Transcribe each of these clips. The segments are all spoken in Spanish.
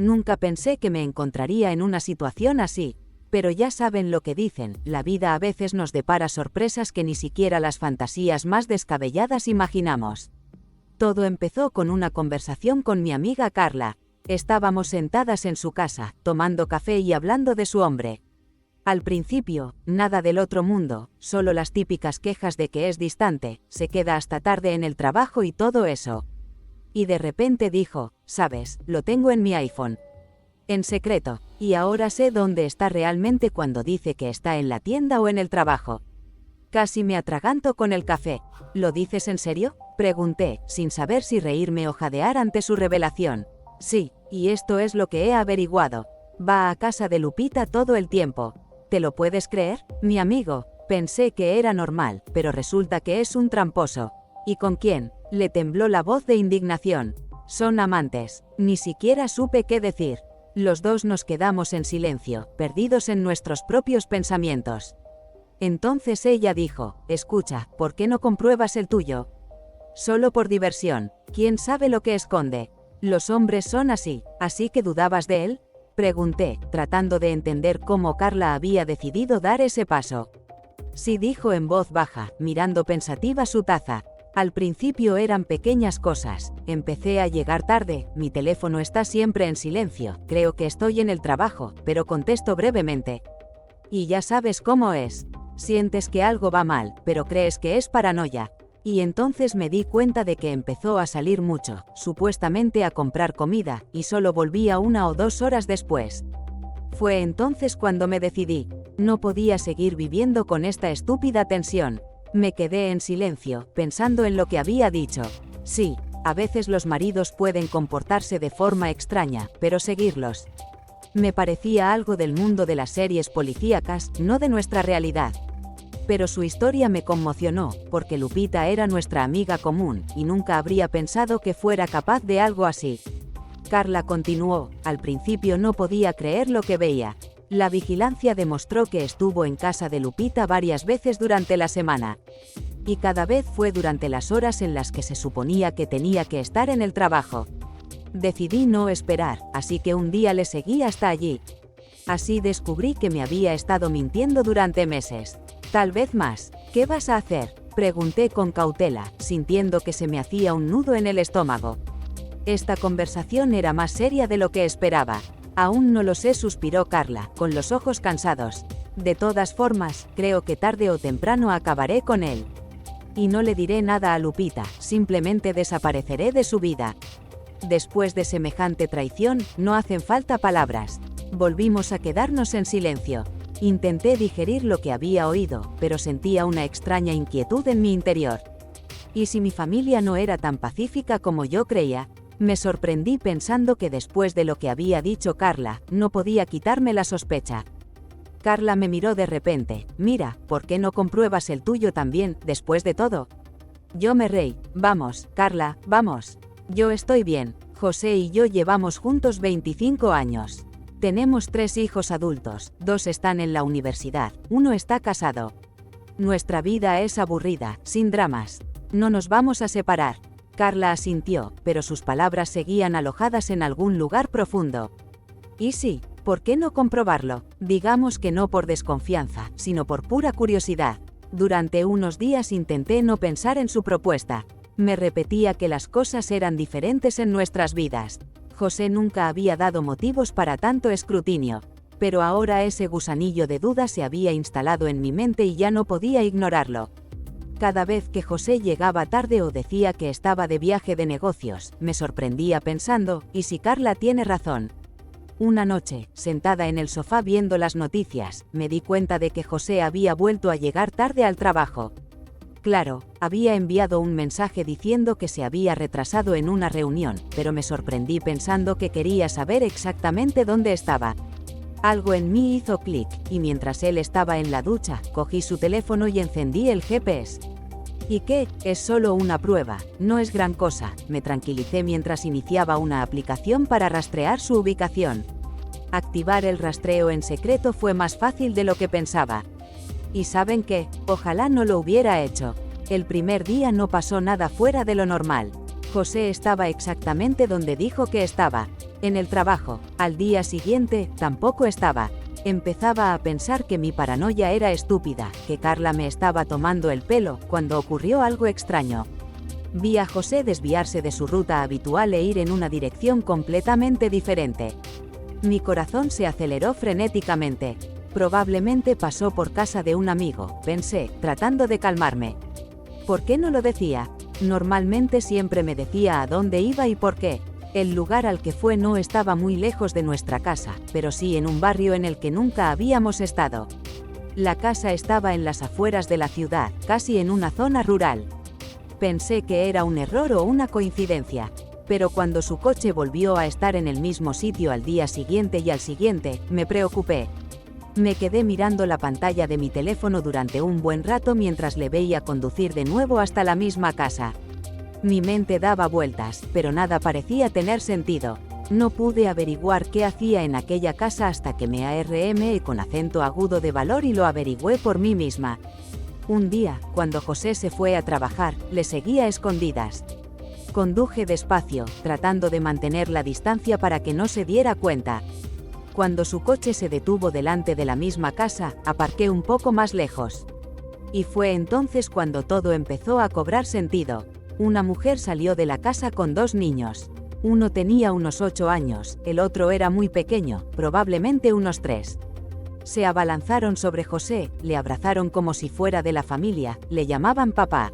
Nunca pensé que me encontraría en una situación así. Pero ya saben lo que dicen, la vida a veces nos depara sorpresas que ni siquiera las fantasías más descabelladas imaginamos. Todo empezó con una conversación con mi amiga Carla. Estábamos sentadas en su casa, tomando café y hablando de su hombre. Al principio, nada del otro mundo, solo las típicas quejas de que es distante, se queda hasta tarde en el trabajo y todo eso. Y de repente dijo, ¿sabes? Lo tengo en mi iPhone. En secreto, y ahora sé dónde está realmente cuando dice que está en la tienda o en el trabajo. Casi me atraganto con el café. ¿Lo dices en serio?, pregunté, sin saber si reírme o jadear ante su revelación. Sí, y esto es lo que he averiguado. Va a casa de Lupita todo el tiempo. ¿Te lo puedes creer? Mi amigo. Pensé que era normal, pero resulta que es un tramposo. ¿Y con quién? Le tembló la voz de indignación. Son amantes. Ni siquiera supe qué decir. Los dos nos quedamos en silencio, perdidos en nuestros propios pensamientos. Entonces ella dijo, escucha, ¿por qué no compruebas el tuyo? Solo por diversión. ¿Quién sabe lo que esconde? Los hombres son así. ¿Así que dudabas de él?, pregunté, tratando de entender cómo Carla había decidido dar ese paso. Sí, dijo en voz baja, mirando pensativa su taza. Al principio eran pequeñas cosas. Empecé a llegar tarde, mi teléfono está siempre en silencio, creo que estoy en el trabajo, pero contesto brevemente. Y ya sabes cómo es. Sientes que algo va mal, pero crees que es paranoia. Y entonces me di cuenta de que empezó a salir mucho, supuestamente a comprar comida, y solo volvía 1 o 2 horas después. Fue entonces cuando me decidí. No podía seguir viviendo con esta estúpida tensión. Me quedé en silencio, pensando en lo que había dicho. Sí, a veces los maridos pueden comportarse de forma extraña, pero seguirlos. Me parecía algo del mundo de las series policíacas, no de nuestra realidad. Pero su historia me conmocionó, porque Lupita era nuestra amiga común, y nunca habría pensado que fuera capaz de algo así. Carla continuó, al principio no podía creer lo que veía. La vigilancia demostró que estuvo en casa de Lupita varias veces durante la semana. Y cada vez fue durante las horas en las que se suponía que tenía que estar en el trabajo. Decidí no esperar, así que un día le seguí hasta allí. Así descubrí que me había estado mintiendo durante meses. Tal vez más. ¿Qué vas a hacer?, pregunté con cautela, sintiendo que se me hacía un nudo en el estómago. Esta conversación era más seria de lo que esperaba. Aún no lo sé, suspiró Carla, con los ojos cansados. De todas formas, creo que tarde o temprano acabaré con él. Y no le diré nada a Lupita, simplemente desapareceré de su vida. Después de semejante traición, no hacen falta palabras. Volvimos a quedarnos en silencio. Intenté digerir lo que había oído, pero sentía una extraña inquietud en mi interior. ¿Y si mi familia no era tan pacífica como yo creía? Me sorprendí pensando que después de lo que había dicho Carla, no podía quitarme la sospecha. Carla me miró de repente. Mira, ¿por qué no compruebas el tuyo también, después de todo? Yo me reí. Vamos, Carla, vamos. Yo estoy bien. José y yo llevamos juntos 25 años. Tenemos 3 hijos adultos, 2 están en la universidad, 1 está casado. Nuestra vida es aburrida, sin dramas. No nos vamos a separar. Carla asintió, pero sus palabras seguían alojadas en algún lugar profundo. ¿Y sí? ¿Por qué no comprobarlo? Digamos que no por desconfianza, sino por pura curiosidad. Durante unos días intenté no pensar en su propuesta. Me repetía que las cosas eran diferentes en nuestras vidas. José nunca había dado motivos para tanto escrutinio, pero ahora ese gusanillo de duda se había instalado en mi mente y ya no podía ignorarlo. Cada vez que José llegaba tarde o decía que estaba de viaje de negocios, me sorprendía pensando, ¿y si Carla tiene razón? Una noche, sentada en el sofá viendo las noticias, me di cuenta de que José había vuelto a llegar tarde al trabajo. Claro, había enviado un mensaje diciendo que se había retrasado en una reunión, pero me sorprendí pensando que quería saber exactamente dónde estaba. Algo en mí hizo clic, y mientras él estaba en la ducha, cogí su teléfono y encendí el GPS. ¿Y qué? Es solo una prueba, no es gran cosa, me tranquilicé mientras iniciaba una aplicación para rastrear su ubicación. Activar el rastreo en secreto fue más fácil de lo que pensaba. ¿Y saben qué? Ojalá no lo hubiera hecho. El primer día no pasó nada fuera de lo normal. José estaba exactamente donde dijo que estaba. En el trabajo, al día siguiente, tampoco estaba. Empezaba a pensar que mi paranoia era estúpida, que Carla me estaba tomando el pelo, cuando ocurrió algo extraño. Vi a José desviarse de su ruta habitual e ir en una dirección completamente diferente. Mi corazón se aceleró frenéticamente. Probablemente pasó por casa de un amigo, pensé, tratando de calmarme. ¿Por qué no lo decía? Normalmente siempre me decía a dónde iba y por qué. El lugar al que fue no estaba muy lejos de nuestra casa, pero sí en un barrio en el que nunca habíamos estado. La casa estaba en las afueras de la ciudad, casi en una zona rural. Pensé que era un error o una coincidencia, pero cuando su coche volvió a estar en el mismo sitio al día siguiente y al siguiente, me preocupé. Me quedé mirando la pantalla de mi teléfono durante un buen rato mientras le veía conducir de nuevo hasta la misma casa. Mi mente daba vueltas, pero nada parecía tener sentido. No pude averiguar qué hacía en aquella casa hasta que me armé con acento agudo de valor y lo averigüé por mí misma. Un día, cuando José se fue a trabajar, le seguí a escondidas. Conduje despacio, tratando de mantener la distancia para que no se diera cuenta. Cuando su coche se detuvo delante de la misma casa, aparqué un poco más lejos. Y fue entonces cuando todo empezó a cobrar sentido. Una mujer salió de la casa con 2 niños. Uno tenía unos 8 años, el otro era muy pequeño, probablemente unos 3. Se abalanzaron sobre José, le abrazaron como si fuera de la familia, le llamaban papá.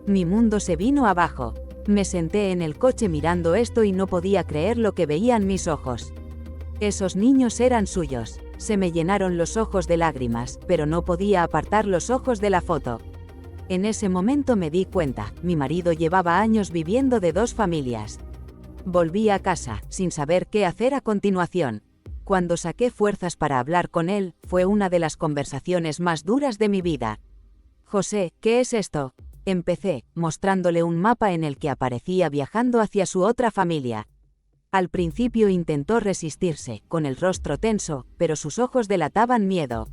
Mi mundo se vino abajo. Me senté en el coche mirando esto y no podía creer lo que veían mis ojos. Esos niños eran suyos. Se me llenaron los ojos de lágrimas, pero no podía apartar los ojos de la foto. En ese momento me di cuenta, mi marido llevaba años viviendo de 2 familias. Volví a casa, sin saber qué hacer a continuación. Cuando saqué fuerzas para hablar con él, fue una de las conversaciones más duras de mi vida. José, ¿qué es esto? Empecé, mostrándole un mapa en el que aparecía viajando hacia su otra familia. Al principio intentó resistirse, con el rostro tenso, pero sus ojos delataban miedo.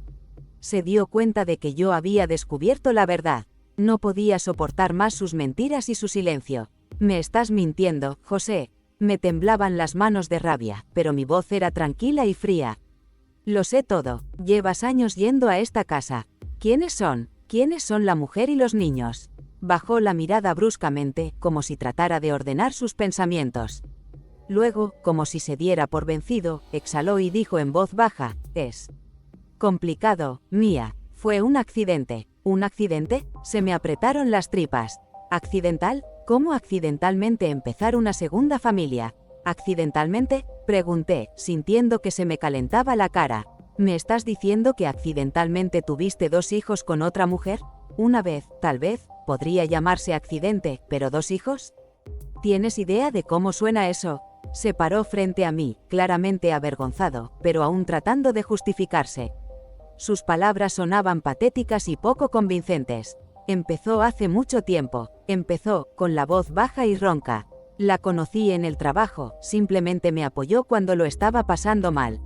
Se dio cuenta de que yo había descubierto la verdad. No podía soportar más sus mentiras y su silencio. «Me estás mintiendo, José». Me temblaban las manos de rabia, pero mi voz era tranquila y fría. «Lo sé todo. Llevas años yendo a esta casa. ¿Quiénes son? ¿Quiénes son la mujer y los niños?» Bajó la mirada bruscamente, como si tratara de ordenar sus pensamientos. Luego, como si se diera por vencido, exhaló y dijo en voz baja, «Es complicado, Mía. Fue un accidente». ¿Un accidente? Se me apretaron las tripas. ¿Accidental? ¿Cómo accidentalmente empezar una segunda familia? ¿Accidentalmente? Pregunté, sintiendo que se me calentaba la cara. ¿Me estás diciendo que accidentalmente tuviste 2 hijos con otra mujer? Una vez, tal vez, podría llamarse accidente, pero 2 hijos. ¿Tienes idea de cómo suena eso? Se paró frente a mí, claramente avergonzado, pero aún tratando de justificarse. Sus palabras sonaban patéticas y poco convincentes. Empezó hace mucho tiempo. Empezó, con la voz baja y ronca. La conocí en el trabajo, simplemente me apoyó cuando lo estaba pasando mal.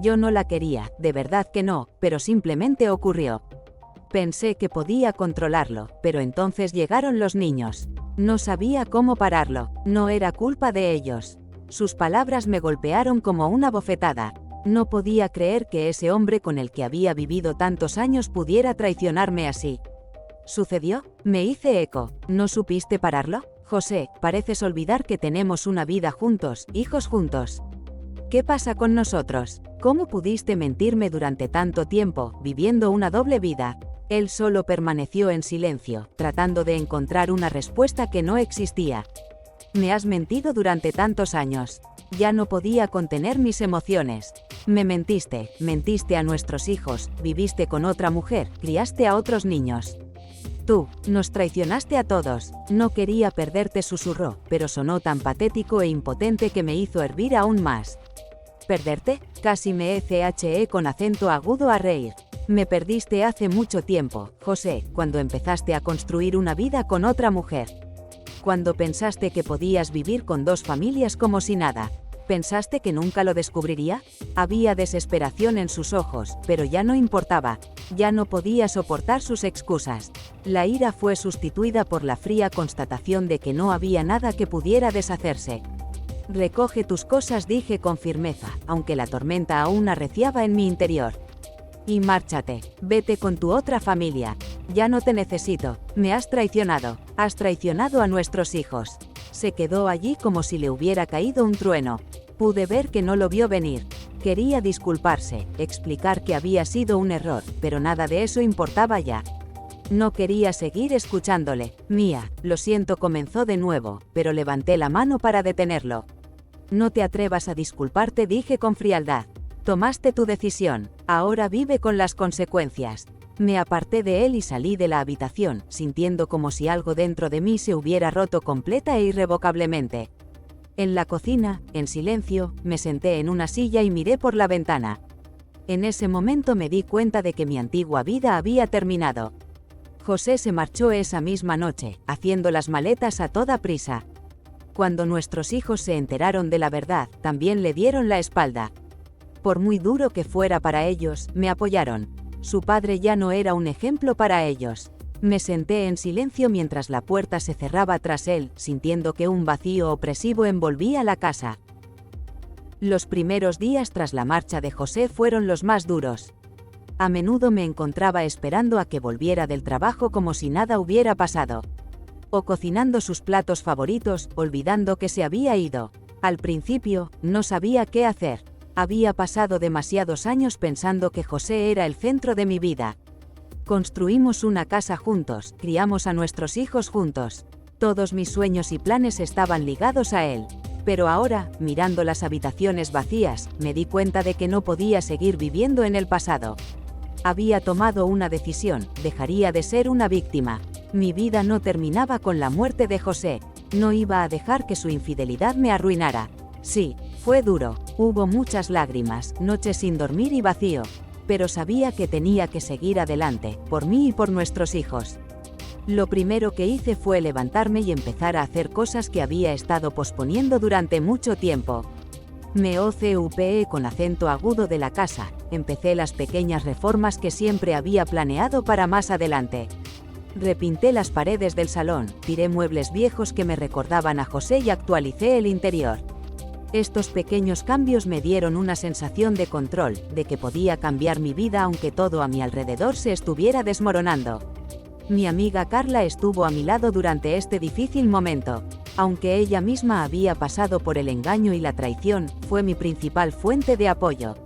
Yo no la quería, de verdad que no, pero simplemente ocurrió. Pensé que podía controlarlo, pero entonces llegaron los niños. No sabía cómo pararlo, no era culpa de ellos. Sus palabras me golpearon como una bofetada. No podía creer que ese hombre con el que había vivido tantos años pudiera traicionarme así. ¿Sucedió? Me hice eco. ¿No supiste pararlo? José, pareces olvidar que tenemos una vida juntos, hijos juntos. ¿Qué pasa con nosotros? ¿Cómo pudiste mentirme durante tanto tiempo, viviendo una doble vida? Él solo permaneció en silencio, tratando de encontrar una respuesta que no existía. Me has mentido durante tantos años. Ya no podía contener mis emociones. Me mentiste a nuestros hijos, viviste con otra mujer, criaste a otros niños. Tú, nos traicionaste a todos. No quería perderte, susurró, pero sonó tan patético e impotente que me hizo hervir aún más. ¿Perderte? Casi me eché con acento agudo a reír. Me perdiste hace mucho tiempo, José, cuando empezaste a construir una vida con otra mujer. Cuando pensaste que podías vivir con 2 familias como si nada. ¿Pensaste que nunca lo descubriría? Había desesperación en sus ojos, pero ya no importaba. Ya no podía soportar sus excusas. La ira fue sustituida por la fría constatación de que no había nada que pudiera deshacerse. Recoge tus cosas, dije con firmeza, aunque la tormenta aún arreciaba en mi interior. Y márchate, vete con tu otra familia. Ya no te necesito, me has traicionado a nuestros hijos. Se quedó allí como si le hubiera caído un trueno. Pude ver que no lo vio venir. Quería disculparse, explicar que había sido un error, pero nada de eso importaba ya. No quería seguir escuchándole. Mía, lo siento, comenzó de nuevo, pero levanté la mano para detenerlo. No te atrevas a disculparte, dije con frialdad. Tomaste tu decisión, ahora vive con las consecuencias. Me aparté de él y salí de la habitación, sintiendo como si algo dentro de mí se hubiera roto completa e irrevocablemente. En la cocina, en silencio, me senté en una silla y miré por la ventana. En ese momento me di cuenta de que mi antigua vida había terminado. José se marchó esa misma noche, haciendo las maletas a toda prisa. Cuando nuestros hijos se enteraron de la verdad, también le dieron la espalda. Por muy duro que fuera para ellos, me apoyaron. Su padre ya no era un ejemplo para ellos. Me senté en silencio mientras la puerta se cerraba tras él, sintiendo que un vacío opresivo envolvía la casa. Los primeros días tras la marcha de José fueron los más duros. A menudo me encontraba esperando a que volviera del trabajo como si nada hubiera pasado. O cocinando sus platos favoritos, olvidando que se había ido. Al principio, no sabía qué hacer. Había pasado demasiados años pensando que José era el centro de mi vida. Construimos una casa juntos, criamos a nuestros hijos juntos. Todos mis sueños y planes estaban ligados a él. Pero ahora, mirando las habitaciones vacías, me di cuenta de que no podía seguir viviendo en el pasado. Había tomado una decisión, dejaría de ser una víctima. Mi vida no terminaba con la muerte de José. No iba a dejar que su infidelidad me arruinara. Sí, fue duro, hubo muchas lágrimas, noches sin dormir y vacío. Pero sabía que tenía que seguir adelante, por mí y por nuestros hijos. Lo primero que hice fue levantarme y empezar a hacer cosas que había estado posponiendo durante mucho tiempo. Me ocupé con acento agudo de la casa, empecé las pequeñas reformas que siempre había planeado para más adelante. Repinté las paredes del salón, tiré muebles viejos que me recordaban a José y actualicé el interior. Estos pequeños cambios me dieron una sensación de control, de que podía cambiar mi vida aunque todo a mi alrededor se estuviera desmoronando. Mi amiga Carla estuvo a mi lado durante este difícil momento. Aunque ella misma había pasado por el engaño y la traición, fue mi principal fuente de apoyo.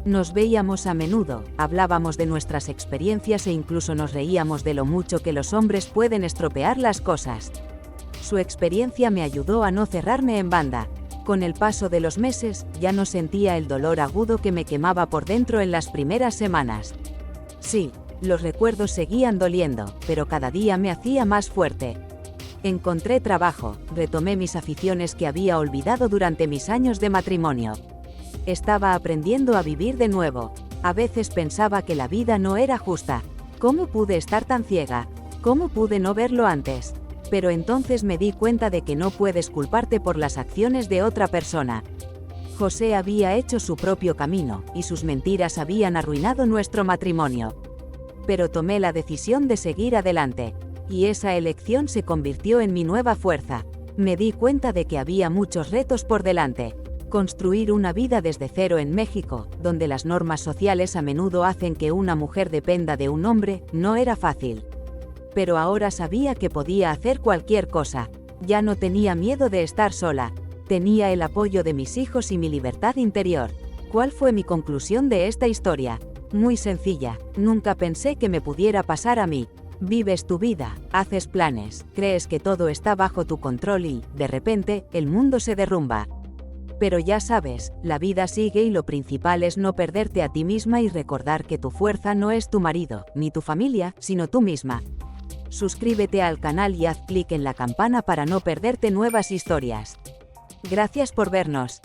Nos veíamos a menudo, hablábamos de nuestras experiencias e incluso nos reíamos de lo mucho que los hombres pueden estropear las cosas. Su experiencia me ayudó a no cerrarme en banda. Con el paso de los meses, ya no sentía el dolor agudo que me quemaba por dentro en las primeras semanas. Sí, los recuerdos seguían doliendo, pero cada día me hacía más fuerte. Encontré trabajo, retomé mis aficiones que había olvidado durante mis años de matrimonio. Estaba aprendiendo a vivir de nuevo. A veces pensaba que la vida no era justa. ¿Cómo pude estar tan ciega? ¿Cómo pude no verlo antes? Pero entonces me di cuenta de que no puedes culparte por las acciones de otra persona. José había hecho su propio camino, y sus mentiras habían arruinado nuestro matrimonio. Pero tomé la decisión de seguir adelante, y esa elección se convirtió en mi nueva fuerza. Me di cuenta de que había muchos retos por delante. Construir una vida desde cero en México, donde las normas sociales a menudo hacen que una mujer dependa de un hombre, no era fácil. Pero ahora sabía que podía hacer cualquier cosa. Ya no tenía miedo de estar sola. Tenía el apoyo de mis hijos y mi libertad interior. ¿Cuál fue mi conclusión de esta historia? Muy sencilla. Nunca pensé que me pudiera pasar a mí. Vives tu vida, haces planes, crees que todo está bajo tu control y, de repente, el mundo se derrumba. Pero ya sabes, la vida sigue y lo principal es no perderte a ti misma y recordar que tu fuerza no es tu marido, ni tu familia, sino tú misma. Suscríbete al canal y haz clic en la campana para no perderte nuevas historias. Gracias por vernos.